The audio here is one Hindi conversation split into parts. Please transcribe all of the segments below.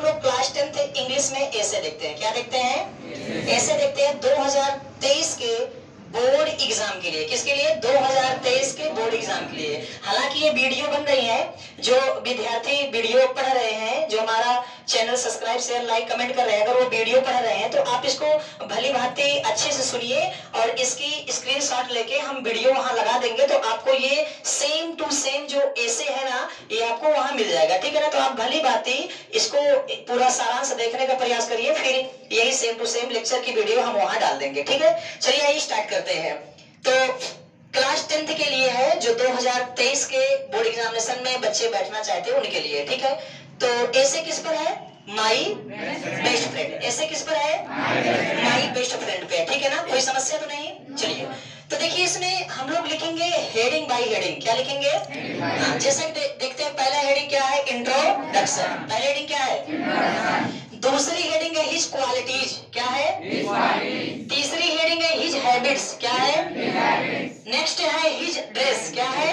हम लोग क्लास 10th इंग्लिश में ऐसे देखते हैं, क्या देखते हैं? ऐसे देखते हैं 2023 के बोर्ड एग्जाम के लिए। किसके लिए? 2023 के बोर्ड एग्जाम के लिए। हालांकि ये वीडियो बन रही है, जो विद्यार्थी वीडियो पढ़ रहे हैं, जो हमारा channel subscribe share like comment कर रहे हैं, अगर वो वीडियो पढ़ रहे हैं तो आप इसको भली भांति अच्छे से सुनिए और इसकी स्क्रीनशॉट लेके हम वीडियो वहां लगा देंगे, तो आपको ये सेम टू सेम जो ऐसे है ना, ये आपको वहां मिल जाएगा, ठीक है ना। तो आप भली भांति इसको पूरा सारांश देखने का प्रयास करिए, फिर यही सेम टू सेम लेक्चर की वीडियो हम वहां डाल देंगे, ठीक है। चलिए आइए स्टार्ट करते हैं। तो क्लास 10th के लिए है, जो 2023 के बोर्ड एग्जामिनेशन में बच्चे बैठना चाहते हैं उनके लिए, ठीक है। तो ऐसे किस पर है? My best friend. ऐसे किस पर है? माई बेस्ट फ्रेंड पे, ठीक है ना। कोई समस्या तो नहीं? चलिए तो देखिए, इसमें हम लोग लिखेंगे हेडिंग बाय हेडिंग। क्या लिखेंगे? हाँ, जैसे देखते हैं, पहला हेडिंग क्या है? इंट्रोडक्शन। पहला हेडिंग क्या है? दूसरी हेडिंग है हिज क्वालिटीज। क्या है? तीसरी हेडिंग है हिज हैबिट्स। क्या है? नेक्स्ट है हिज ड्रेस। क्या है?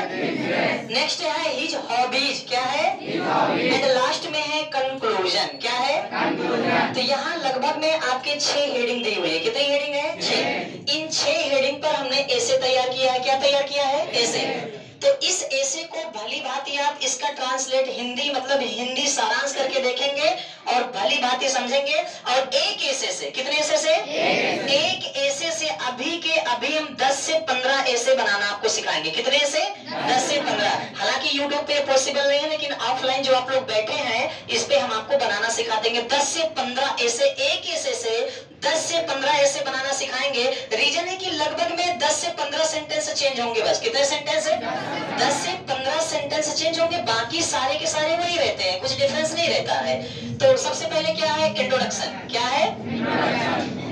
नेक्स्ट है हिज हॉबीज। क्या है? एंड लास्ट में है कंक्लूजन। क्या है? तो यहाँ लगभग में आपके 6 हेडिंग दी हुई है। कितनी हेडिंग है? 6। इन 6 हेडिंग पर हमने ऐसे तैयार किया है। क्या तैयार किया है? ऐसे। तो इस ऐसे को भली भांति आप इसका ट्रांसलेट हिंदी, मतलब हिंदी सारांश करके देखेंगे और भली भांति समझेंगे। और एक ऐसे से, कितने ऐसे से? एक ऐसे से अभी के अभी हम 10 से 15 ऐसे बनाना आपको सिखाएंगे। कितने ऐसे? 10 से 15। हालांकि यूट्यूब पे पॉसिबल नहीं है, लेकिन ऑफलाइन जो आप लोग बैठे हैं इस पे हम आपको बनाना सिखा देंगे। 10 से 15 ऐसे, एक ऐसे से 10 से 15 ऐसे बनाना सिखाएंगे। रीजन है कि लगभग में 10 से 15 सेंटेंस चेंज होंगे बस। कितने सेंटेंस है? 10 से 15 सेंटेंस चेंज होंगे, बाकी सारे के सारे वही रहते हैं, कुछ डिफरेंस नहीं रहता है। तो सबसे पहले क्या है? इंट्रोडक्शन। क्या है?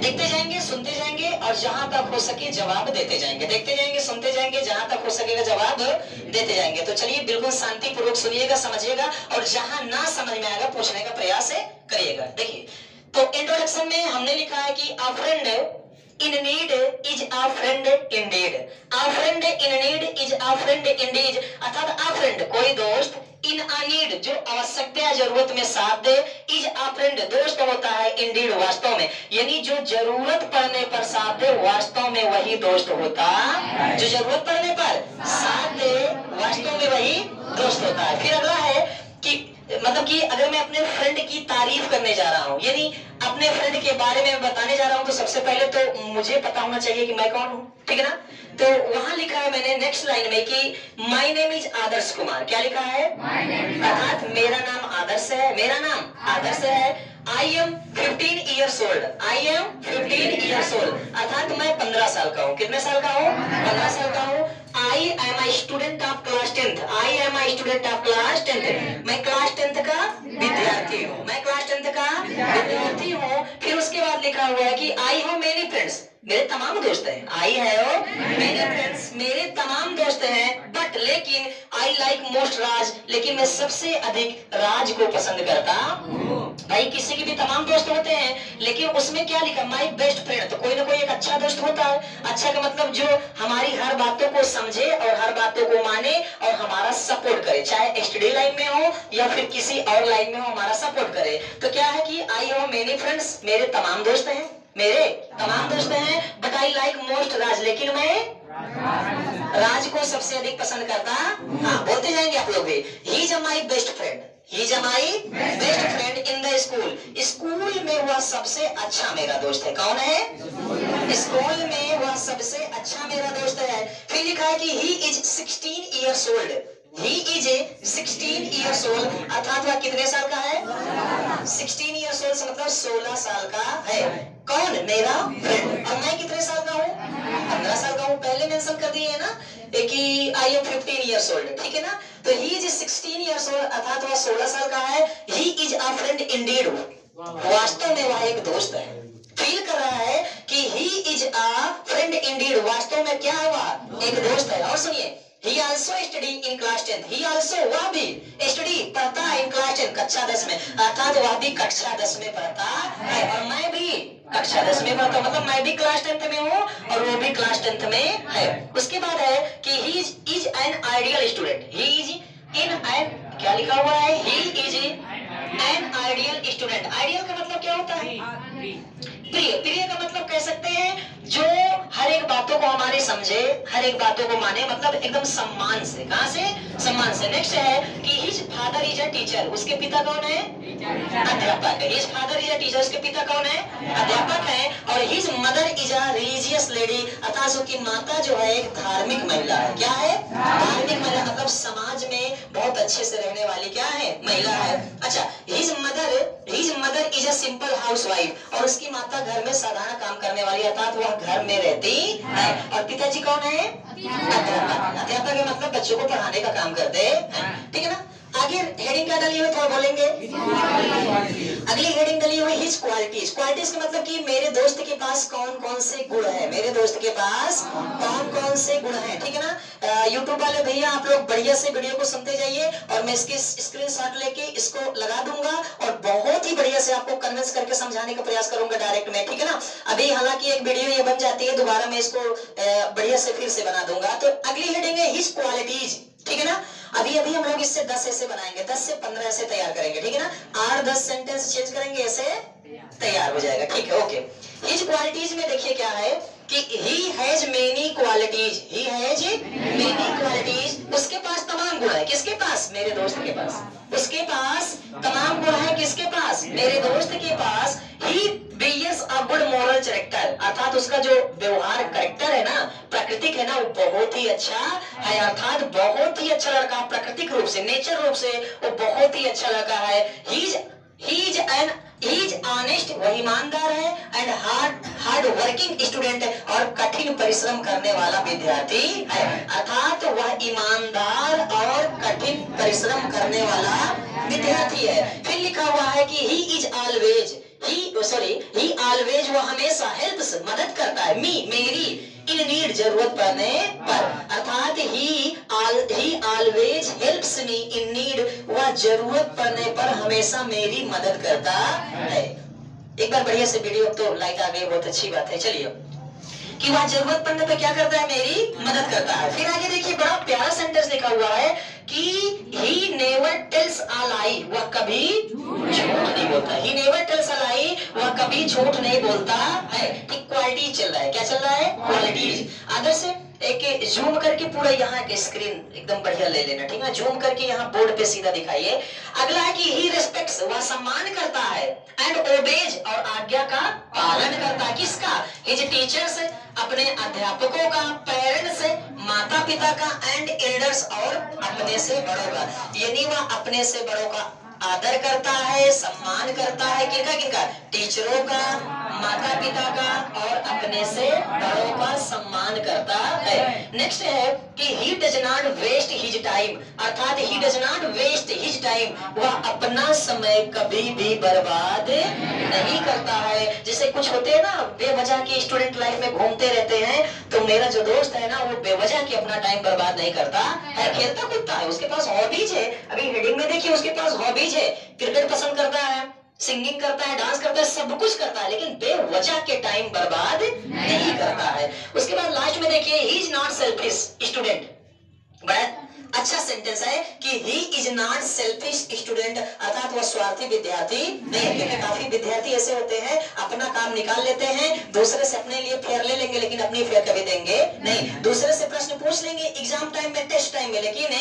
देखते जाएंगे, सुनते जाएंगे और जहां तक हो सके जवाब देते जाएंगे। देखते जाएंगे, सुनते जाएंगे, जहां तक हो सकेगा जवाब देते जाएंगे। तो चलिए बिल्कुल शांतिपूर्वक सुनिएगा, समझिएगा और जहां ना समझ में आएगा पूछने का प्रयास करिएगा। देखिए, तो इंट्रोडक्शन में हमने लिखा है कि अ friend in need is a friend Indeed. A friend in need is a friend Indeed, अर्थात अ फ्रेंड कोई दोस्त, इन अ नीड जो आवश्यकता जरूरत में साथ दे, इज अ फ्रेंड दोस्त होता है, इंडीड वास्तव में, यानी जो जरूरत पड़ने पर साथ दे वास्तव में वही दोस्त होता है। जो जरूरत पड़ने पर साथ दे वास्तव में वही दोस्त होता है। फिर अगला है कि मतलब कि अगर मैं अपने फ्रेंड की तारीफ करने जा रहा हूँ, यानी अपने फ्रेंड के बारे में बताने जा रहा हूँ, तो सबसे पहले तो मुझे पता होना चाहिए कि मैं कौन हूँ, ठीक है ना। तो वहां लिखा है मैंने नेक्स्ट लाइन में कि my name is Adarsh Kumar. क्या लिखा है? अर्थात मेरा नाम आदर्श है। मेरा नाम आदर्श है। I am 15 years old. I am 15 years old, अर्थात मैं 15 साल का हूँ। कितने साल का हूँ? 15 साल का हूँ। I am a student of class 10th. I am a student of class 10th. मैं क्लास 10th का विद्यार्थी हूँ। मैं क्लास 10th का विद्यार्थी हूँ। फिर उसके बाद लिखा हुआ है कि I have many friends. मेरे तमाम दोस्त हैं। I have many friends. मेरे तमाम दोस्त हैं। बट लेकिन I like most राज, लेकिन मैं सबसे अधिक राज को पसंद करता हूँ। भाई किसी के भी तमाम दोस्त होते हैं, लेकिन उसमें क्या लिखा? My best friend. तो कोई ना कोई एक अच्छा दोस्त होता है। अच्छा का मतलब जो हमारी हर बातों को समझे और हर बातों को माने और हमारा सपोर्ट करे, चाहे स्टडी लाइन में हो या फिर किसी और लाइन में हो, हमारा सपोर्ट करे। तो क्या है कि आई हैव मेनी फ्रेंड्स, मेरे तमाम दोस्त हैं, मेरे तमाम दोस्त हैं। बट आई लाइक मोस्ट राज, लेकिन मैं राज को सबसे अधिक पसंद करता। हाँ, बोलते जाएंगे आप लोग भी। He is my best friend. He is my best friend in the school. School में वह सबसे अच्छा मेरा दोस्त है। कौन है? स्कूल में वह सबसे अच्छा मेरा दोस्त है। फिर लिखा है कि he is 16 years old. He is 16 years old, अर्थात वह कितने साल का है? 16 ईयर्स ओल्ड से मतलब 16 साल का है। कौन? मेरा फ्रेंड। और मैं कितने साल का हूँ? 15 साल का हूँ। पहले मेंशन कर दिए है ना कि आई एम 15 ईयर्स ओल्ड, ठीक है ना। तो ही इज 16 ईयर्स ओल्ड, अर्थात वह 16 साल का है। He is a friend Indeed, वास्तव में वह एक दोस्त है। फील कर रहा है कि he is a friend Indeed, वास्तव में क्या है? वह एक दोस्त है। और सुनिए, He also study in class 10th. He also, वह भी स्टडी पढ़ता है in class 10, कक्षा 10 में, अर्थात वह भी कक्षा 10 में पढ़ता है और मैं भी कक्षा 10 में पढ़ता हूँ, मतलब मैं भी क्लास 10th में हूँ और वो भी क्लास 10th में है। उसके बाद है कि he is an ideal student. He is in an, क्या लिखा हुआ है? He is an ideal student. Ideal का मतलब क्या होता है? प्रिय। प्रिय का मतलब कह सकते हैं जो हर एक बातों को हमारे समझे, हर एक बातों को माने, मतलब एकदम सम्मान से। कहां से? सम्मान से। नेक्स्ट है कि his father is a teacher. उसके पिता कौन है? अध्यापक है। His father is a teacher, उसके पिता कौन है? अध्यापक है। और his mother is a religious lady, अर्थात उसकी माता जो है एक धार्मिक महिला है। क्या है? धार्मिक महिला, मतलब समाज में बहुत अच्छे से रहने वाली क्या है? महिला है। अच्छा, his mother is a simple housewife, और उसकी माता घर में साधारण काम करने वाली, अर्थात वह घर में रहती है। और पिताजी कौन है? अध्यापक। अध्यापक है मतलब बच्चों को पढ़ाने का काम करते हैं। ठीक है ना? आगे हेडिंग क्या डाली हुई थोड़ा बोलेंगे। अगली हेडिंग डाली हुई हिज क्वालिटीज। क्वालिटीज का मतलब कि मेरे दोस्त के पास कौन कौन से गुण है, मेरे दोस्त के पास कौन कौन से गुण है। ठीक है ना? यूट्यूब वाले भैया आप लोग बढ़िया से वीडियो को सुनते जाइए, और मैं इसकी स्क्रीनशॉट लेके इसको लगा दूंगा, और बहुत ही बढ़िया से आपको कन्विंस करके समझाने का प्रयास करूंगा डायरेक्ट में। ठीक है ना? अभी हालांकि एक वीडियो ये बन जाती है, दोबारा मैं इसको बढ़िया से फिर से बना दूंगा। तो अगली हेडिंग है हिज क्वालिटीज। ठीक है ना? अभी अभी हम लोग इससे 10 ऐसे बनाएंगे, 10 से 15 ऐसे तैयार करेंगे। ठीक है ना? 8-10 सेंटेंस चेंज करेंगे, ऐसे तैयार हो जाएगा। ठीक है, ओके। हिज क्वालिटीज में देखिए क्या है कि he has many qualities. He has many qualities. उसके पास तमाम गुण है। किसके पास? मेरे दोस्त के पास। उसके पास तमाम गुण है। किसके पास? मेरे दोस्त के पास। He bears a good moral character, अर्थात उसका जो व्यवहार कैरेक्टर है ना, प्राकृतिक है ना, वो बहुत ही अच्छा है। अर्थात बहुत ही अच्छा लड़का, प्राकृतिक रूप से, नेचर रूप से वो बहुत ही अच्छा लड़का है। ही इज ऑनेस्ट, वह ईमानदार है। एंड हार्ड वर्किंग स्टूडेंट है, और कठिन परिश्रम करने वाला विद्यार्थी है। अर्थात वह ईमानदार और कठिन परिश्रम करने वाला विद्यार्थी है। फिर लिखा हुआ है कि ही ऑलवेज, वह हमेशा हेल्प्स, मदद करता है, मेरी, इन नीड, जरूरत पड़ने पर। अर्थात ही always helps me in need, वह जरूरत पड़ने पर हमेशा मेरी मदद करता है। एक बार बढ़िया से वीडियो, तो लाइट आ गई, बहुत अच्छी बात है। चलिए, कि वह जरूरत पड़ने पर क्या करता है? मेरी मदद करता है। फिर आगे देखिए, बड़ा प्यारा सेंटेंस लिखा हुआ है कि ही नेवर टेल्स अ लाई, वह कभी झूठ नहीं बोलता। ही नेवर टेल्स अ लाई, वह कभी झूठ नहीं बोलता है। ठीक, क्वालिटी चल रहा है। क्या चल रहा है? क्वालिटीज। आदर्श से एक जूम करके पूरा यहाँ के स्क्रीन एकदम बढ़िया ले लेना। ठीक है? जूम करके यहाँ बोर्ड पे सीधा दिखाइए। अगला है कि ही रिस्पेक्ट्स, वह सम्मान करता है। एंड ओबेज, और आज्ञा का पालन करता है। किसका? हिज टीचर्स, अपने अध्यापकों का। पेरेंट्स, माता पिता का। एंड एल्डर्स, और अपने से बड़ों का। यानी वह अपने से बड़ों का आदर करता है, सम्मान करता है। किनका किनका? टीचरों का, माता पिता का, और अपने से बड़ों का सम्मान करता है। नेक्स्ट है कि he does not waste his time, अर्थात he does not waste his time, वह अपना समय कभी भी बर्बाद नहीं करता है। जैसे कुछ होते हैं ना बेवजह के स्टूडेंट लाइफ में घूमते रहते हैं, तो मेरा जो दोस्त है ना, वो बेवजह के अपना टाइम बर्बाद नहीं करता है, खेलता कूदता है, उसके पास हॉबीज है। अभी हेडिंग में देखिए, उसके पास हॉबीज है। क्रिकेट पसंद करता है, सिंगिंग करता है, डांस करता है, सब कुछ करता है, लेकिन बेवजह के टाइम बर्बाद नहीं करता है। उसके बाद लास्ट में देखिए, he is not selfish student. बड़ा अच्छा सेंटेंस है कि he is not selfish student, अर्थात वह स्वार्थी विद्यार्थी नहीं है। क्योंकि काफी विद्यार्थी ऐसे होते हैं, अपना काम निकाल लेते हैं, दूसरे से अपने लिए फेयर ले लेंगे, लेकिन अपनी फेयर कभी देंगे नहीं। दूसरे से प्रश्न पूछ लेंगे एग्जाम टाइम में, टेस्ट टाइम में, लेकिन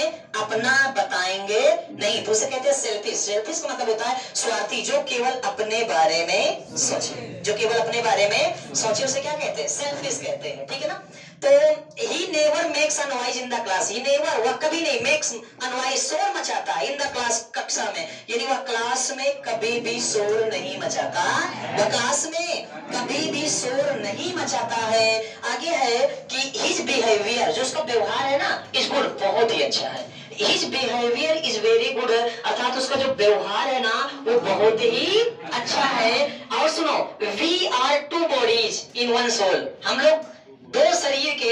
अपना बताएंगे नहीं। दूसरे कहते हैं सेल्फिश। सेल्फिश का मतलब होता है स्वार्थी, जो केवल अपने बारे में सोचे, जो केवल अपने बारे में सोचे, उसे क्या कहते हैं? सेल्फिश कहते हैं। ठीक है ना? तो he never makes a noise in the class. He never, वह कभी नहीं, मेक्स अ नॉइज, शोर मचाता है, इन द क्लास, कक्षा में, यानी वह क्लास में कभी भी शोर नहीं मचाता। वह क्लास में कभी भी शोर नहीं मचाता है। आगे है कि हिज बिहेवियर, जो उसका व्यवहार है ना, इस गुड, बहुत ही अच्छा है। His behaviour is very good, अर्थात उसका जो व्यवहार है ना, वो बहुत ही अच्छा है। और सुनो, we are two bodies in one soul, हम लोग दो शरीर के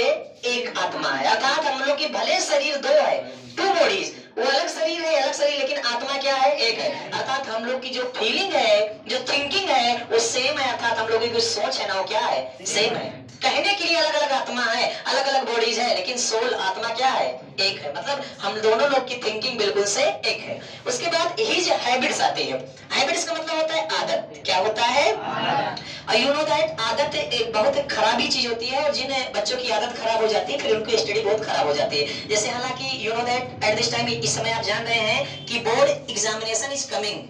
एक आत्मा है। अर्थात हम लोग की भले शरीर दो है, टू बॉडीज, वो अलग शरीर है, अलग शरीर, लेकिन आत्मा क्या है? एक है। अर्थात हम लोग की जो फीलिंग है, जो थिंकिंग है, वो सेम है। अर्थात हम लोगों की जो सोच है ना, वो क्या है? सेम है। कहने के लिए अलग अलग आत्मा है, अलग अलग बॉडीज है, लेकिन सोल आत्मा क्या है? एक है। मतलब हम दोनों लोग की थिंकिंग बिल्कुल से एक है। उसके बाद हिज हैबिट्स आती है। हैबिट्स का मतलब होता है आदत। क्या होता है? और यू नो दैट आदत एक बहुत खराबी चीज होती है, और जिन बच्चों की आदत खराब हो जाती है फिर उनकी स्टडी बहुत खराब हो जाती है। जैसे हालांकि you know that at this time, इस समय आप जान रहे हैं कि बोर्ड एग्जामिनेशन इज कमिंग,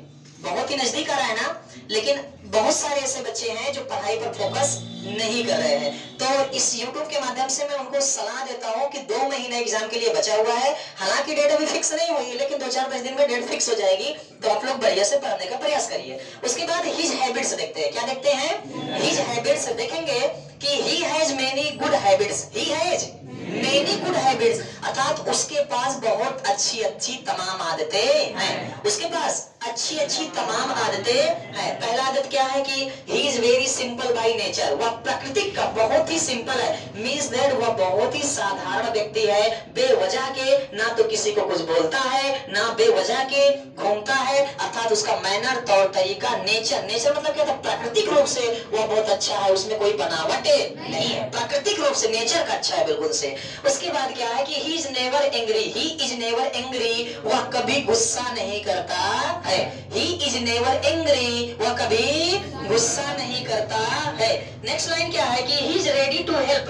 बहुत ही नजदीक आ रहा है ना, लेकिन बहुत सारे ऐसे बच्चे हैं जो पढ़ाई पर फोकस नहीं कर रहे हैं। तो इस YouTube के माध्यम से मैं उनको सलाह देता हूं कि 2 महीने एग्जाम के लिए बचा हुआ है। हालांकि डेट अभी फिक्स नहीं हुई, लेकिन 2-4-5 दिन में डेट फिक्स हो जाएगी, तो आप लोग बढ़िया से पढ़ने का प्रयास करिए। उसके बाद हिज हैबिट्स देखते हैं। क्या देखते हैं? हिज हैबिट्स देखेंगे कि he has many good habits. He has many good habits, अर्थात उसके पास बहुत अच्छी अच्छी तमाम आदतें हैं। उसके पास अच्छी अच्छी तमाम आदतें हैं। पहला आदत क्या है कि he is very simple by nature. वह प्रकृति का बहुत ही सिंपल है, मीन्स दैट वह बहुत ही साधारण व्यक्ति है। बेवजह के ना तो किसी को कुछ बोलता है, ना बेवजह के घूमता है। अर्थात उसका मैनर, तौर तरीका, नेचर, नेचर मतलब क्या था? प्राकृतिक रूप से वह बहुत अच्छा है, उसमें कोई बनावट नहीं है, प्राकृतिक रूप से नेचर का अच्छा है बिल्कुल से। उसके बाद क्या है कि he is never angry. He is never angry, वह कभी गुस्सा नहीं करता है। ही इज नेवर एंग्री, वह कभी गुस्सा नहीं करता है। नेक्स्ट लाइन क्या है कि he is ready to help.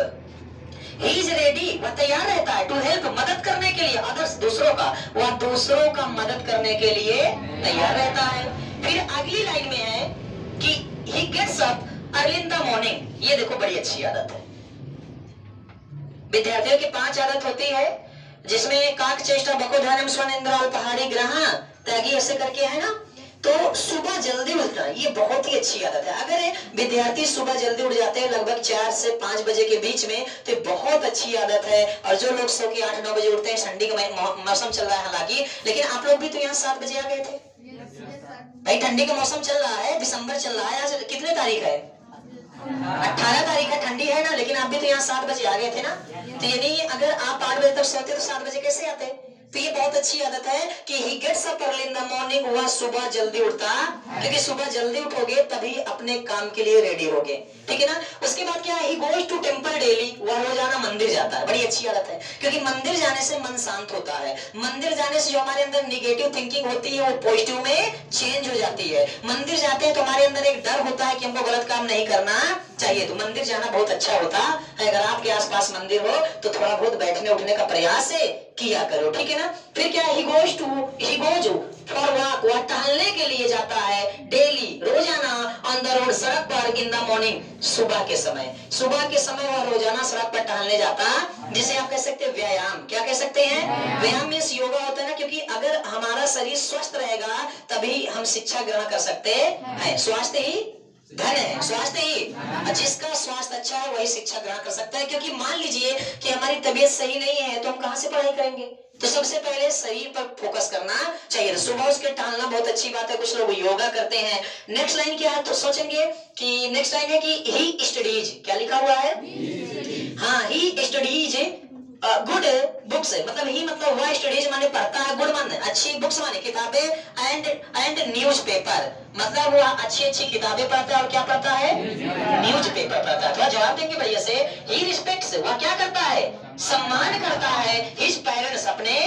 He is ready, वह तैयार रहता है, टू हेल्प, मदद करने के लिए, अदर्स, दूसरों का, वह दूसरों का मदद करने के लिए तैयार रहता है। फिर अगली लाइन में है कि he gets up early in the morning. ये देखो बड़ी अच्छी आदत है। विद्यार्थियों की 5 आदत होती है, जिसमें काक चेष्टा बकोधनम स्वनिंद्राल पहाड़ी ग्रह त्यागी ऐसे करके है ना। तो सुबह जल्दी उठना ये बहुत ही अच्छी आदत है। अगर विद्यार्थी सुबह जल्दी उठ जाते हैं लगभग 4 से 5 बजे के बीच में, तो बहुत अच्छी आदत है। और जो लोग सो के 8-9 बजे उठते हैं, ठंडी का मौसम चल रहा है हालांकि, लेकिन आप लोग भी तो यहाँ 7 बजे आ गए थे भाई। ठंडी का मौसम चल रहा है, दिसंबर चल रहा है। आज कितने तारीख है? 18 तारीख है, ठंडी है ना, लेकिन आप भी तो यहाँ 7 बजे आ गए थे ना। तो यानी अगर आप 8 बजे तक सोते तो 7 बजे कैसे आते? तो ये बहुत अच्छी आदत है कि he gets up early in the morning, वह सुबह जल्दी उठता, क्योंकि सुबह जल्दी उठोगे तभी अपने काम के लिए रेडी होगे, ठीक है ना। उसके बाद क्या है? he goes to temple daily, वह रोजाना मंदिर जाता है। बड़ी अच्छी आदत है, क्योंकि मंदिर जाने से मन शांत होता है। मंदिर जाने से जो हमारे अंदर निगेटिव थिंकिंग होती है वो पॉजिटिव में चेंज हो जाती है। मंदिर जाते हैं तो हमारे अंदर एक डर होता है कि हमको गलत काम नहीं करना चाहिए, तो मंदिर जाना बहुत अच्छा होता है। अगर आपके आसपास मंदिर हो तो थोड़ा बहुत बैठने उठने का प्रयास किया करो, ठीक है ना। फिर क्या है? he goes फॉर वॉक, वह टहलने के लिए जाता है डेली, रोजाना, ऑन द रोड, सड़क पर, इन द मॉर्निंग, सुबह के समय। सुबह के समय वह रोजाना सड़क पर टहलने जाता, जिसे आप कह सकते हैं व्यायाम। क्या कह सकते हैं? व्यायाम मीन्स योगा होता है ना, क्योंकि अगर हमारा शरीर स्वस्थ रहेगा तभी हम शिक्षा ग्रहण कर सकते हैं। स्वास्थ्य ही धन है, स्वास्थ्य ही, जिसका स्वास्थ्य अच्छा है वही शिक्षा ग्रहण कर सकता है। क्योंकि मान लीजिए कि हमारी तबीयत सही नहीं है तो हम कहां से पढ़ाई करेंगे? तो सबसे पहले शरीर पर फोकस करना चाहिए। सुबह उसके टहलना बहुत अच्छी बात है, कुछ लोग योगा करते हैं। नेक्स्ट लाइन क्या है? तो सोचेंगे कि नेक्स्ट लाइन है कि ही स्टडीज। क्या लिखा हुआ है? हाँ, ही स्टडीज गुड बुक्स, मतलब ही मतलब वह स्टडीज माने पढ़ता है, गुड माने अच्छी, बुक्स माने किताबें, एंड न्यूज़पेपर, मतलब वह अच्छी अच्छी किताबें पढ़ता है। और क्या पढ़ता है? न्यूज़पेपर पढ़ता है। थोड़ा जवाब देंगे बढ़िया से। ही रिस्पेक्ट्स, वह क्या करता है? सम्मान करता है हिज पेरेंट्स, अपने।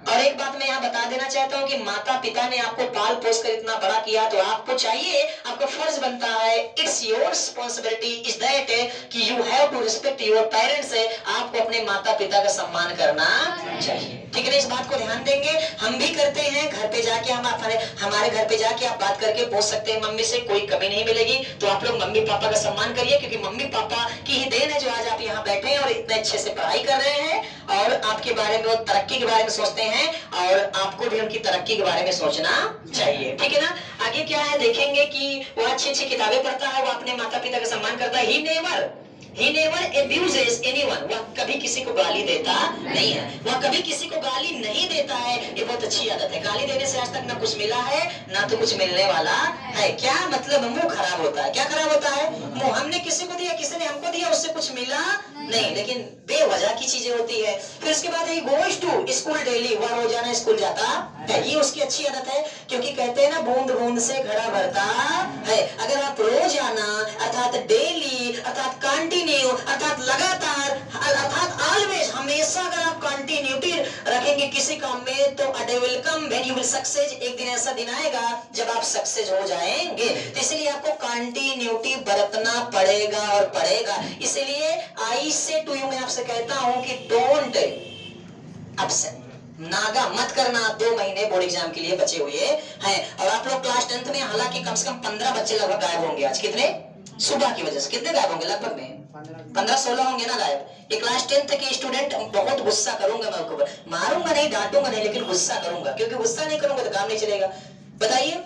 और एक बात मैं यहाँ बता देना चाहता हूँ कि माता पिता ने आपको पाल पोस कर इतना बड़ा किया, तो आपको चाहिए, आपका फर्ज बनता है, it's your responsibility is that कि you have to respect your parents. आपको अपने माता पिता का सम्मान करना चाहिए, ठीक है ना। इस बात को ध्यान देंगे, हम भी करते हैं। घर पे जाके हम हमारे घर पे जाके आप बात करके पूछ सकते हैं मम्मी से, कोई कमी नहीं मिलेगी। तो आप लोग मम्मी पापा का सम्मान करिए, क्योंकि मम्मी पापा की ही देन है जो आज आप यहाँ बैठे हैं और इतने अच्छे से पढ़ाई कर रहे हैं, और आपके बारे में, तरक्की के बारे में सोचते हैं, और आपको भी उनकी तरक्की के बारे में सोचना चाहिए, ठीक है ना। आगे क्या है देखेंगे कि वो अच्छी अच्छी किताबें पढ़ता है, वो अपने माता पिता का सम्मान करता है। He never He never abuses anyone. वह कभी किसी को गाली देता नहीं है, वह कभी किसी को गाली नहीं देता है। ये बहुत अच्छी आदत है। गाली देने से आज तक ना कुछ मिला है ना तो कुछ मिलने वाला है। क्या मतलब? मुंह खराब होता है। क्या खराब होता है? मुंह। हमने किसी को दिया, किसी ने हमको दिया, उससे कुछ मिला नहीं, लेकिन बेवजह की चीजें होती है। फिर उसके बाद he going to school daily, वह रोजाना स्कूल जाता है। ये उसकी अच्छी आदत है, क्योंकि कहते हैं ना बूंद बूंद से घड़ा भरता है। अगर आप रोजाना अर्थात डेली अर्थात कंटिन्यू अर्थात लगातार अर्थात ऑलवेज हमेशा अगर आप कंटिन्यूटी रखेंगे किसी काम में तो day will come when you will success. एक दिन ऐसा दिन आएगा जब आप सक्सेस हो जाएंगे। तो इसलिए आपको कंटिन्यूटी बरतना पड़ेगा और पड़ेगा। इसलिए आई से टू यू, मैं आपसे कहता हूं कि डोंट अपसेट, नागा मत करना। 2 महीने बोर्ड एग्जाम के लिए बचे हुए हैं और आप लोग क्लास 10th में हालांकि कम से कम 15 बच्चे लगभग गायब होंगे आज। कितने? सुबह की वजह से कितने गायब होंगे? लगभग में 15-16 होंगे ना गायब। ये क्लास 10th के स्टूडेंट, बहुत गुस्सा करूंगा मैं आपको, मारूंगा नहीं, डांटूंगा नहीं, लेकिन गुस्सा करूंगा, क्योंकि गुस्सा नहीं करूंगा तो काम नहीं चलेगा। बताइए,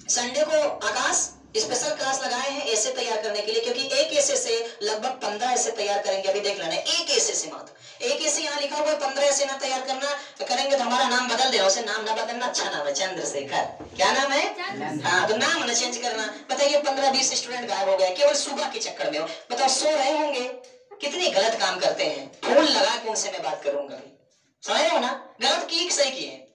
संडे को आकाश स्पेशल क्लास लगाए हैं ऐसे तैयार करने के लिए, क्योंकि एक ऐसे से लगभग 15 ऐसे तैयार करेंगे। अभी देख लेना, एक ऐसे से मात्र एक ऐसे यहाँ लिखा हुआ 15 ऐसे ना तैयार करना करेंगे तो हमारा नाम बदल देना। उसे नाम ना बदलना, अच्छा नाम है चंद्रशेखर। क्या नाम है? हाँ, तो नाम ना चेंज करना। बताइए 15-20 स्टूडेंट गायब हो गए केवल सुबह के चक्कर में। हो बताओ, सो रहे होंगे, कितने गलत काम करते हैं। फोन लगा के उनसे मैं बात करूंगा, समझ रहे हो ना? गलत की सही की है?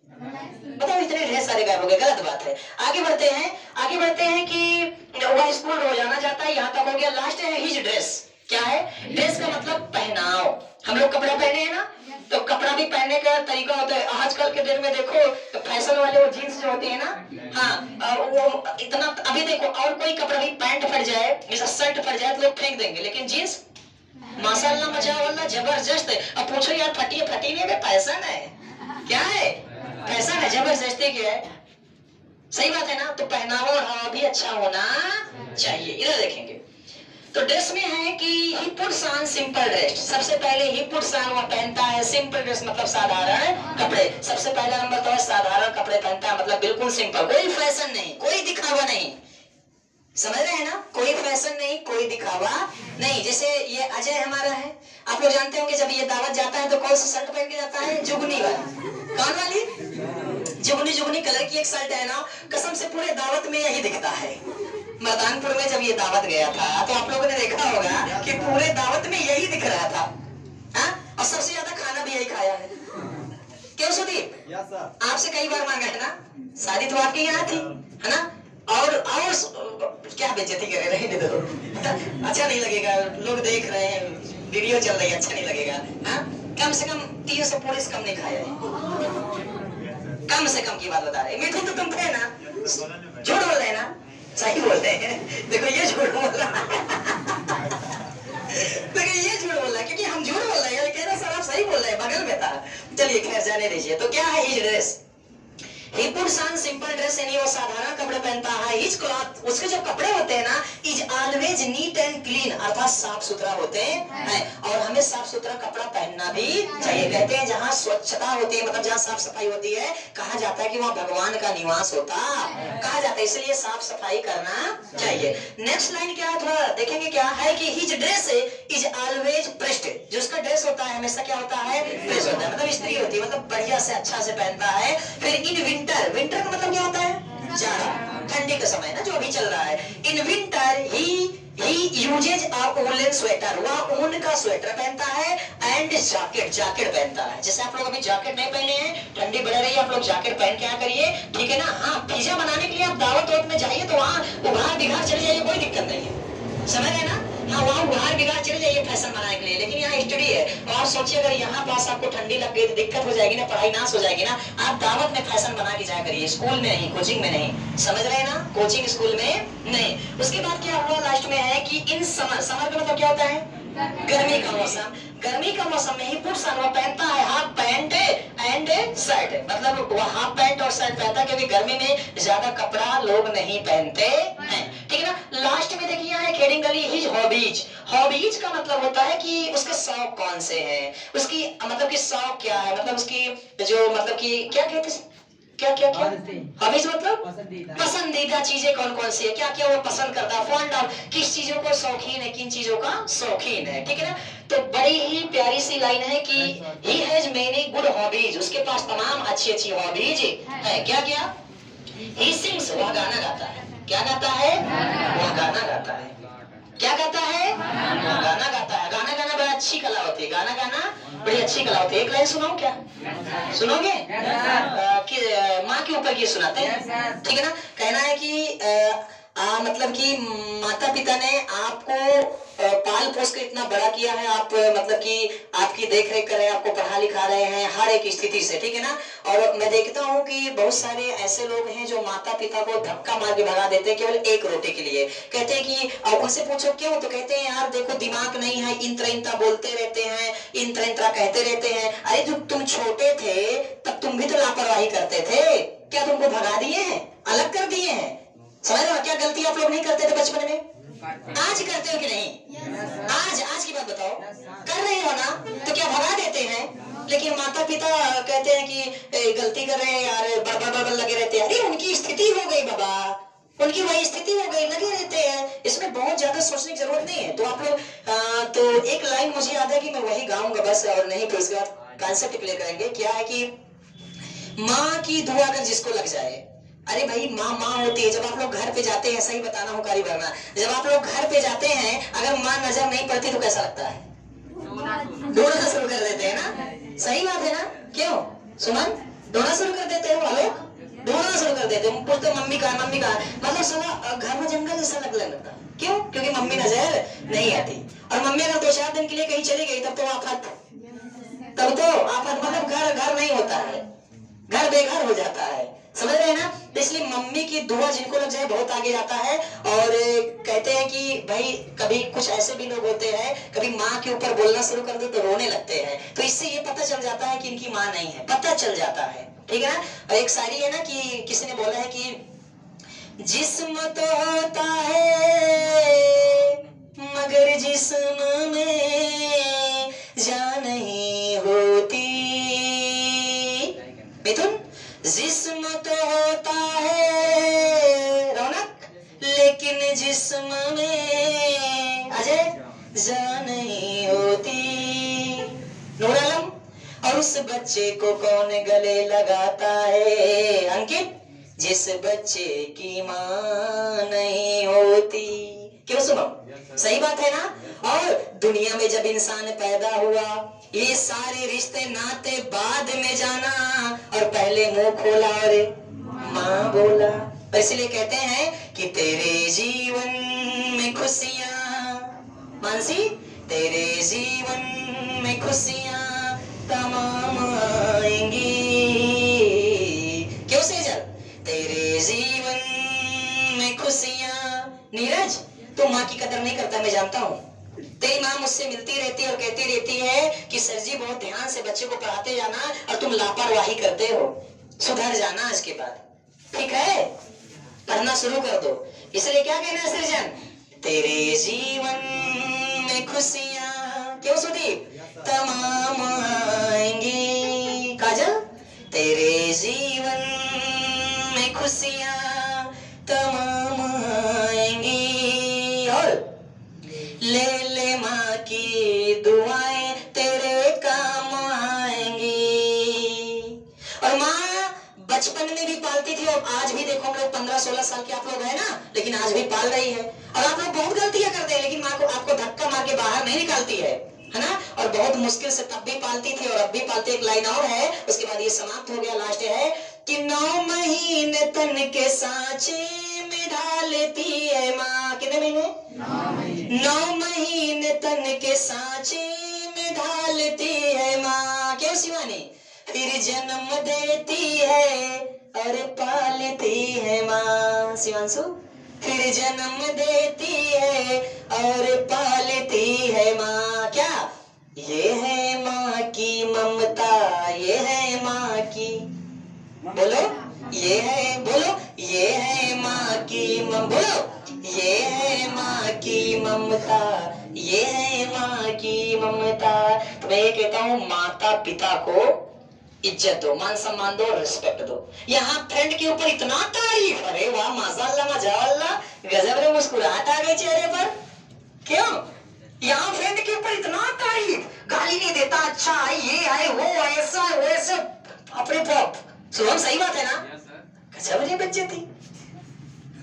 बताओ, इतने ढेर सारे गायब हो गए, गलत बात है। आगे बढ़ते हैं कि वह स्कूल रोजाना जाता है, यहाँ तक हो गया। लास्ट है हिज ड्रेस। क्या है? ड्रेस का मतलब पहनाव। हम लोग कपड़ा पहने हैं ना, तो कपड़ा भी पहनने का तरीका होता है। आजकल के दिन में देखो तो फैशन वाले वो जीन्स जो होती है ना, हाँ, वो इतना अभी देखो, और कोई कपड़ा भी पैंट फट जाए, जैसा शर्ट फट जाए तो लोग फेंक देंगे, लेकिन जीन्स माशाल्लाह मचावल्ला जबरदस्त है। अब पूछो यार, फटी नहीं में फैशन है? क्या है? फैशन है, जबरदस्ती क्या है? सही बात है ना? तो पहनावा और हवा भी अच्छा होना चाहिए। इधर देखेंगे तो ड्रेस में है कि he puts on simple dress. सबसे पहले ही पुट्स ऑन, वह पहनता है सिंपल ड्रेस, मतलब साधारण कपड़े। सबसे पहला नंबर तो है साधारण कपड़े पहनता है, मतलब बिल्कुल सिंपल, कोई फैशन नहीं, कोई दिखावा नहीं। समझ रहे हैं ना? कोई फैशन नहीं, कोई दिखावा नहीं। जैसे ये अजय हमारा है, आप लोग जानते होंगे जब ये दावत जाता है तो कौन सी शर्ट पहन के जाता है? जुगनी वाली। कौन वाली? जुगनी कलर की एक शर्ट है ना, कसम से पूरे दावत में यही दिखता है। मर्दानपुर में जब ये दावत गया था तो आप लोगों ने देखा होगा कि पूरे दावत में यही दिख रहा था। हा? और सबसे ज्यादा खाना भी यही खाया है। क्यों सुदीप? आपसे कई बार मांगा है ना, शादी तो आपके यहाँ थी, है ना? और क्या बेइज्जती कर रहे हैं? अच्छा नहीं लगेगा, लोग देख रहे हैं, वीडियो चल रही है, अच्छा नहीं लगेगा। हा? कम से कम 300 पूरे से कम नहीं खाया है। कम से कम की बात बता रहे। मिठू तो तुम थे ना, झूठ बोल रहे हैं ना? सही बोलते हैं। देखो ये झूठ बोल रहा है। देखो ये झूठ बोल रहा है, क्योंकि हम झूठ बोल रहे हैं। कह रहे सर आप सही बोल रहे हैं, बगल में था। चलिए खैर जाने दीजिए। तो क्या है his dress? He puts on simple dress, यानी वो साधारण कपड़े पहनता है। His cloth, उसके जो कपड़े होते हैं ना, is always neat and clean, अर्थात साफ सुथरा होते हैं। और हमें साफ सुथरा कपड़ा पहनना भी चाहिए। कहते हैं जहाँ स्वच्छता होती है, मतलब जहाँ साफ सफाई होती है, कहा जाता है कि वहाँ भगवान का निवास होता कहा जाता है। इसलिए साफ सफाई करना चाहिए। नेक्स्ट लाइन क्या है, थोड़ा देखेंगे। क्या है कि his dress is always pressed, जो उसका ड्रेस होता है हमेशा क्या होता है? प्रेस होता है, मतलब इस्त्री होती है, मतलब बढ़िया से अच्छा से पहनता है। फिर इन विंटर का मतलब क्या होता है? जाड़ा, ठंडी का समय ना जो अभी चल रहा है। In winter he usage a woollen sweater, वह ऊन का स्वेटर पहनता है। एंड जैकेट पहनता है। जैसे आप लोग अभी जैकेट नहीं पहने हैं, ठंडी बढ़ रही है, आप लोग जैकेट पहन के क्या करिए, ठीक है ना? हाँ, पिज्जा बनाने के लिए आप दावत में जाइए तो वहाँ उभार बिघार चले जाइए, कोई दिक्कत नहीं है। समझ गए ना? हाँ, वहाँ उभार बिघार चले जाइए फैशन बनाने के लिए, लेकिन यहाँ स्टडी है। और सोचिए अगर यहाँ पास आपको ठंडी लग गई तो दिक्कत हो जाएगी ना, पढ़ाई नाश हो जाएगी ना। आप दावत में फैशन बना के जाया करिए, स्कूल में नहीं, कोचिंग में नहीं। समझ रहे हैं ना? कोचिंग स्कूल में नहीं। उसके बाद क्या हुआ लास्ट में है कि इन समर का मतलब क्या होता है? गर्मी का मौसम। गर्मी का मौसम में ही पुरुष वह पहनता है हाफ पैंट एंड शर्ट, मतलब वह हाफ पैंट और शर्ट पहनता है, क्योंकि गर्मी में ज्यादा कपड़ा लोग नहीं पहनते हैं। ठीक है ना? लास्ट में देखिए यहाँ हेडिंग डाली हिज हॉबीज का मतलब होता है कि उसके शौक कौन से हैं, उसकी मतलब कि शौक क्या है, मतलब उसकी जो मतलब कि क्या कहते हैं क्या क्या क्या? हॉबीज मतलब पसंदीदा चीजें कौन कौन सी है, क्या क्या वो पसंद करता है, फॉन्ड ऑफ, किस चीजों को शौकीन है, किन चीजों का शौकीन है, ठीक है ना। तो बड़ी ही प्यारी सी लाइन है कि he has many good hobbies, उसके पास तमाम अच्छी अच्छी हॉबीज है। क्या क्या? ही सिंग्स, वह गाना गाता है। क्या गाता है? वह गाना गाता है। क्या गाता है? गाना गाता है। गाना गाना बड़ी अच्छी कला होती है, गाना गाना बड़ी अच्छी कला होती है। एक लाइन सुनाऊं क्या? सुनोगे? माँ के ऊपर की सुनाते हैं, ठीक है ना। कहना है कि मतलब कि माता पिता ने आपको पाल पोस कर इतना बड़ा किया है, आप मतलब कि आपकी देख रेख कर रहे हैं, आपको पढ़ा लिखा रहे हैं हर एक स्थिति से, ठीक है ना। और मैं देखता हूँ कि बहुत सारे ऐसे लोग हैं जो माता पिता को धक्का मार के भगा देते हैं केवल एक रोटी के लिए। कहते हैं कि उनसे पूछो क्यों, तो कहते हैं यार देखो दिमाग नहीं है, इंत्रा इंत्रा बोलते रहते हैं, इंत्रा इंत्रा कहते रहते हैं। अरे जब तुम छोटे थे तब तुम भी तो लापरवाही करते थे, क्या तुमको भगा दिए हैं, अलग कर दिए हैं? समझ रहे हो क्या गलती आप लोग नहीं करते थे बचपन में? आज करते हो कि नहीं? आज की बात बताओ, कर रहे हो ना, तो क्या भगा देते हैं? लेकिन माता पिता कहते हैं कि गलती कर रहे हैं यार, बड़बड़ बड़बड़ लगे रहते हैं। अरे उनकी स्थिति हो गई बाबा, उनकी वही स्थिति हो गई, लगे रहते हैं, इसमें बहुत ज्यादा सोचने की जरूरत नहीं है। तो आप लोग तो एक लाइन मुझे याद है कि मैं वही गाऊंगा बस, और नहीं तो इसके बाद कॉन्सेप्ट क्लियर करेंगे। क्या है कि माँ की दुआ अगर जिसको लग जाए, अरे भाई माँ माँ होती है। जब आप लोग घर पे जाते हैं, सही बताना हूँ कारी भरना, जब आप लोग घर पे जाते हैं अगर माँ नजर नहीं पड़ती तो कैसा लगता है? ढूंढना शुरू कर देते हैं ना, सही बात है ना। क्यों सुमन? ढूंढना शुरू कर देते हैं वो लोग, ढूंढना शुरू कर देते हैं, पूछते मम्मी कहाँ, मम्मी कहाँ, मतलब साला घर में जंगल जैसा लगने लगता। क्यों? क्योंकि मम्मी नजर नहीं आती। और मम्मी अगर 2-4 दिन के लिए कहीं चली गई तब तो आफत, मतलब घर नहीं होता है, घर बेघर हो जाता है, समझ रहे हैं ना। तो इसलिए मम्मी की दुआ जिनको लग जाए बहुत आगे जाता है। और कहते हैं कि भाई कभी कुछ ऐसे भी लोग होते हैं, कभी माँ के ऊपर बोलना शुरू कर दो तो रोने लगते हैं, तो इससे ये पता चल जाता है कि इनकी माँ नहीं है, पता चल जाता है, ठीक है ना। और एक शायरी है ना कि किसी ने बोला है कि जिस्म तो होता है मगर जिस्म में जान नहीं होती। मिथुन, जिस्म तो होता है रौनक, लेकिन जिस्म में अजय जान नहीं होती। नूर आलम, और उस बच्चे को कौन गले लगाता है अंकित, जिस बच्चे की माँ नहीं होती। क्यों सुनो, सही बात है ना। और दुनिया में जब इंसान पैदा हुआ, ये सारे रिश्ते नाते बाद में जाना, और पहले मुंह खोला और माँ बोला। इसलिए कहते हैं कि तेरे जीवन में खुशियाँ, मानसी तेरे जीवन में खुशियाँ तमाम आएंगी। क्यों सेजल? तेरे जीवन में खुशियाँ। नीरज, तू माँ की कदर नहीं करता, मैं जानता हूँ। तेरी माँ मुझसे मिलती रहती है और कहती रहती है कि सर जी बहुत ध्यान से बच्चे को पढ़ाते जाना, और तुम लापरवाही करते हो, सुधर जाना आज के बाद, ठीक है, पढ़ना शुरू कर दो। इसलिए क्या कहना है सृजन, तेरे जीवन में खुशियाँ, क्यों सुदीप, तमाम आएंगी। काजल, तेरे जीवन में खुशियाँ तमाम आएंगी। और ले ले माँ की दुआएं तेरे काम आएंगी। और माँ बचपन में भी पालती थी, और आज भी देखो हम लोग 15-16 साल के आप लोग हैं ना, लेकिन आज भी पाल रही है। और आप लोग बहुत गलतियां करते हैं, लेकिन माँ को आपको धक्का मार के बाहर नहीं निकालती है ना। और बहुत मुश्किल से तब भी पालती थी और अब भी पालती। एक लाइन और है, उसके बाद ये समाप्त हो गया। लास्ट है कि 9 महीने तन के सांचे में ढालती है माँ। कितने महीने? 9 महीने तन के सांचे में ढालती है माँ। क्यों शिवानी? फिर जन्म देती है और पालती है माँ। शिवांशु, फिर जन्म देती है और पालती है माँ। क्या ये है माँ की ममता, ये है माँ की, बोलो ये है, बोलो ये है माँ की बोलो ये है माँ की ममता, ये है माँ की ममता। तो मैं ये कहता हूँ माता पिता को इज्जत दो, मान सम्मान दो, रिस्पेक्ट दो। यहाँ फ्रेंड के ऊपर इतना तारीफ, अरे वाह माशाअल्लाह माशाअल्लाह, गजब रे, मुस्कुराहट आ गई चेहरे पर। क्यों? यहाँ फ्रेंड के ऊपर इतना तारीफ, गाली नहीं देता, अच्छा है, ये है, वो ऐसा है, वो ऐसा, अपने पॉप। शुभम सही बात है ना? गजब रे बेइज्जती।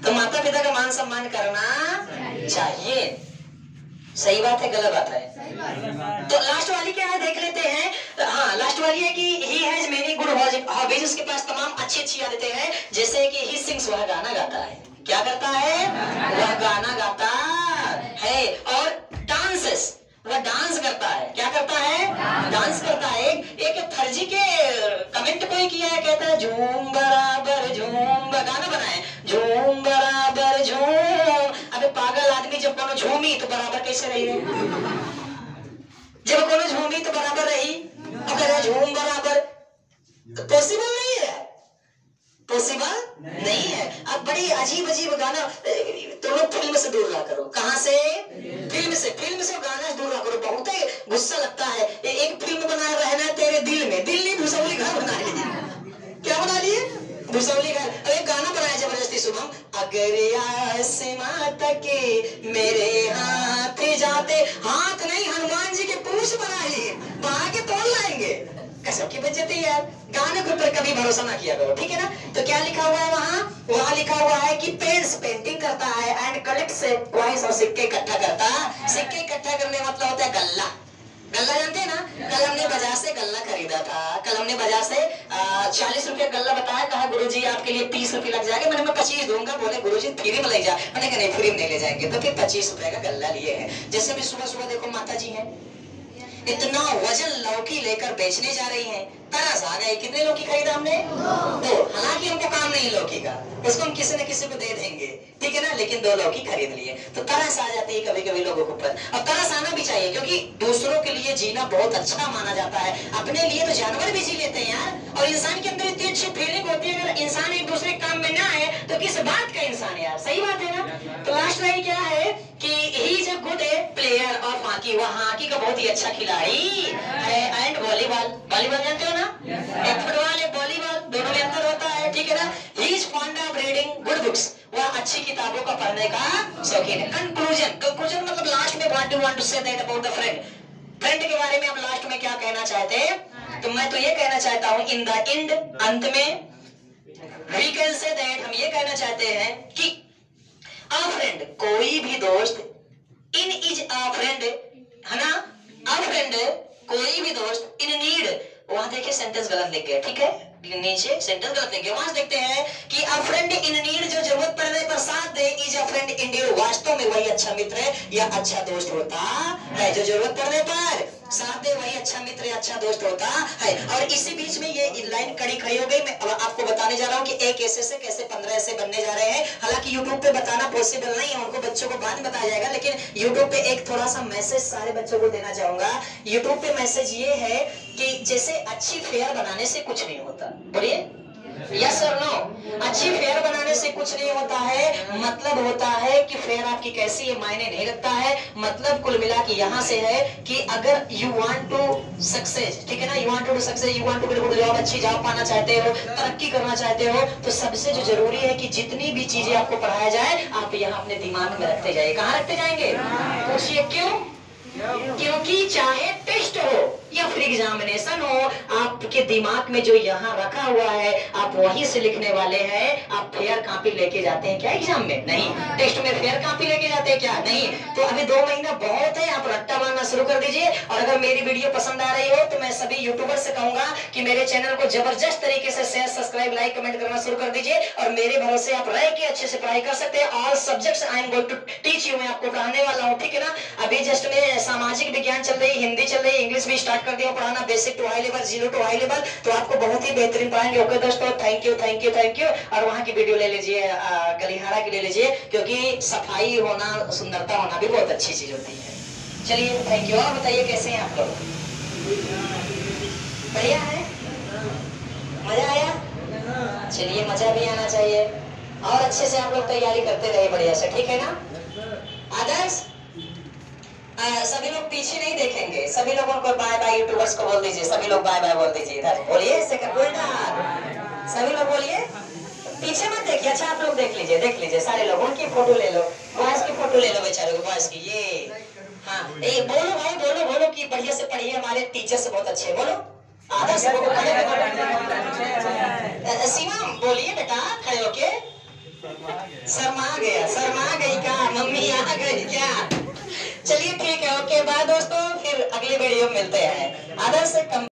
तो माता पिता का मान सम्मान करना चाहिए। सही बात है, गलत बात है? तो लास्ट वाली क्या है देख लेते हैं। हाँ, लास्ट वाली है कि he has many good hobbies, उसके पास तमाम अच्छी अच्छी आदतें हैं। जैसे कि ही सिंग्स, वह गाना गाता है। क्या करता है? वह गाना गाता है। और डांसेस, वह डांस करता है। क्या करता है? डांस करता है। एक फर्जी के कमेंट कोई किया है, कहता है झूम बराबर झूम, गाना बनाए झूम बराबर झूम। अबे पागल आदमी, जब कोनो झूमी तो बराबर कैसे रही है? जब कोनो झूमी तो बराबर रही, अगर झूम बराबर, तो पॉसिबल नहीं है, पॉसिबल नहीं है। अब बड़ी अजीब अजीब गाना, तो लोग फिल्म से दूर रहा करो। कहां से? फिल्म से। फिल्म से गाना दूर रहा करो, बहुत ही गुस्सा लगता है। एक फिल्म बनाया रहना तेरे दिल में, दिल नहीं भूसौली घर बना लिए। क्या बना लिए? भूसौली घर। अब एक गाना बनाया जबरदस्ती शुभम, अगर आसमां तक मेरे हाथ जाते, हाथ नहीं हनुमान जी के पूछ बना लिए, बना के तोड़ लाएंगे। कसम की बेइज्जती यार। गाने के ऊपर कभी भरोसा ना किया करो, ठीक है ना? तो क्या लिखा हुआ है वहाँ? वहाँ लिखा हुआ है कि पेंट्स, पेंटिंग करता है, एंड कलेक्ट्स कॉइंस, और सिक्के इकट्ठा करता। सिक्के इकट्ठा करने मतलब होता है गल्ला। गल्ला जानते हैं ना? कल हमने बाजार से गल्ला खरीदा था। कल हमने बाजार से 40 रुपया गल्ला बताया, कहा गुरुजी आपके लिए 30 रुपये लग जाएगा। मैंने 25 दूंगा, बोले गुरुजी फ्री में ले जा। मैंने कहा नहीं, फ्री में नहीं ले जाएंगे। तो फिर 25 रुपए का गल्ला लिए हैं। जैसे भी सुबह सुबह देखो माता जी है, इतना वजन लौकी लेकर बेचने जा रही हैं। तरस आ गए। कितने लौकी खरीदा हमने? 2। हालांकि हमको काम नहीं लौकी का, उसको हम किसी न किसी को दे देंगे, ठीक है ना? लेकिन 2 लौकी खरीद लिए। तो तरस आ जाती है कभी कभी लोगों के ऊपर, और तरस आना भी चाहिए, क्योंकि दूसरों के लिए जीना बहुत अच्छा माना जाता है। अपने लिए तो जानवर भी जी लेते हैं यार। और इंसान के अंदर इतनी अच्छी फीलिंग होती है, अगर इंसान एक दूसरे काम में ना आए तो किस बात का इंसान यार? सही बात है ना? तो लास्ट लाइन क्या है कि he is a good player of hockey, वह हॉकी का बहुत ही अच्छा खिलाड़ी है। एंड वॉलीबॉल, वॉलीबॉल जानते हो ना? एक फुटबॉल एक वॉलीबॉल, दोनों में अंतर होता है, ठीक है ना? He is fond of reading good books, वह अच्छी किताबों का पढ़ने का शौकीन है। कंक्लूजन, कंक्लूजन मतलब लास्ट में what do want to say that about the friend, friend के बारे में हम लास्ट में क्या कहना चाहते हैं? तो मैं तो ये कहना चाहता हूँ, इन द एंड, अंत में, वी कैन से दैट, हम ये कहना चाहते हैं कि अ फ्रेंड, कोई भी दोस्त, इन इज अ फ्रेंड, है ना? अ फ्रेंड, कोई भी दोस्त, इन नीड, वहां देखिए सेंटेंस गलत लिख गया, ठीक है? नीचे सेंटेंस गलत लिख गया। वहां देखते हैं कि अ फ्रेंड इन नीड, जो जरूरत पड़ने पर साथ दे, इज अ फ्रेंड इंडीड, वास्तव में वही अच्छा मित्र है या अच्छा दोस्त होता है। जो जरूरत पड़ने पर साथ दे, वही अच्छा मित्र या अच्छा दोस्त होता है। और इसी बीच में ये लाइन कड़ी खड़ी हो गई। मैं अब आपको बताने जा रहा हूँ कि एक ऐसे से कैसे 15 ऐसे बनने जा रहे हैं। हालांकि यूट्यूब पे बताना पॉसिबल नहीं है, उनको बच्चों को बाद में बताया जाएगा, लेकिन यूट्यूब पे एक थोड़ा सा मैसेज सारे बच्चों को देना चाहूंगा। यूट्यूब पे मैसेज ये है कि जैसे अच्छी फेयर बनाने से कुछ नहीं होता, बोलिए यस और नो? अच्छी फेयर बनाने से कुछ नहीं होता है। मतलब होता है कि फेयर आपकी कैसी है मायने नहीं रखता है। मतलब कुल मिला के यहाँ से है कि अगर यू वांट टू सक्सेस, ठीक है ना? You want to success, you want to get good job, अच्छी जॉब पाना चाहते हो, तरक्की करना चाहते हो, तो सबसे जो जरूरी है कि जितनी भी चीजें आपको पढ़ाया जाए, आप यहाँ अपने दिमाग में रखते जाइए। कहाँ रखते जाएंगे? पूछिए क्यों? क्योंकि चाहे टेस्ट हो या फिर एग्जामिनेशन हो, आपके दिमाग में जो यहाँ रखा हुआ है आप वहीं से लिखने वाले हैं। आप फेयर कॉपी लेके जाते हैं क्या एग्जाम में? नहीं। टेस्ट में फेयर कॉपी लेके जाते हैं क्या? नहीं। तो अभी 2 महीना बहुत है, आप रट्टा मारना शुरू कर दीजिए। और अगर मेरी वीडियो पसंद आ रही हो तो मैं सभी यूट्यूबर से कहूंगा कि मेरे चैनल को जबरदस्त तरीके से शेयर, सब्सक्राइब, लाइक, कमेंट करना शुरू कर दीजिए। और मेरे भरोसे आप रह के अच्छे से पढ़ाई कर सकते हैं। All subjects I am going to teach you, मैं आपको पढ़ाने वाला हूँ, ठीक है ना? अभी जस्ट में सामाजिक विज्ञान चल रही, हिंदी चल रही, इंग्लिश भी स्टार्ट कर दिया पढ़ाना, basic to high level, zero to high level. तो आपको बहुत ही बेहतरीन पढ़ाएंगे। ओके दोस्तों, thank you thank you thank you. और वहाँ की वीडियो ले लीजिए, गलिहारा की ले लीजिए, क्योंकि सफाई होना, सुंदरता होना भी बहुत अच्छी चीज होती है। चलिए थैंक यू। और बताइए कैसे हैं आप लोग? बढ़िया है? मजा आया? चलिए मजा भी आना चाहिए, और अच्छे से आप लोग तैयारी करते रहे बढ़िया से, ठीक है ना? आदर्श सभी लोग पीछे नहीं देखेंगे, सभी लोगों को बाय बाय यूट्यूबर्स को बोल दीजिए, सभी लोग बाय बाय बोल दीजिए, इधर बोलिए, सभी लोग बोलिए, पीछे मत देखिए। अच्छा आप लोग देख लीजिए सारे लोग, उनकी फोटो ले लो, बॉयज की फोटो ले लो, बेचारे को बॉयज की ये। हाँ ये बोलो भाई, बोलो बोलो कि बढ़िया से पढ़िए, हमारे टीचर से बहुत अच्छे, बोलो आदर से बोलो। शिवम बोलिए बेटा खड़े होके। शर्मा गई क्या मम्मी, आ गई क्या? चलिए ठीक है, ओके बाय दोस्तों, फिर अगले वीडियो में मिलते हैं। आदर से कम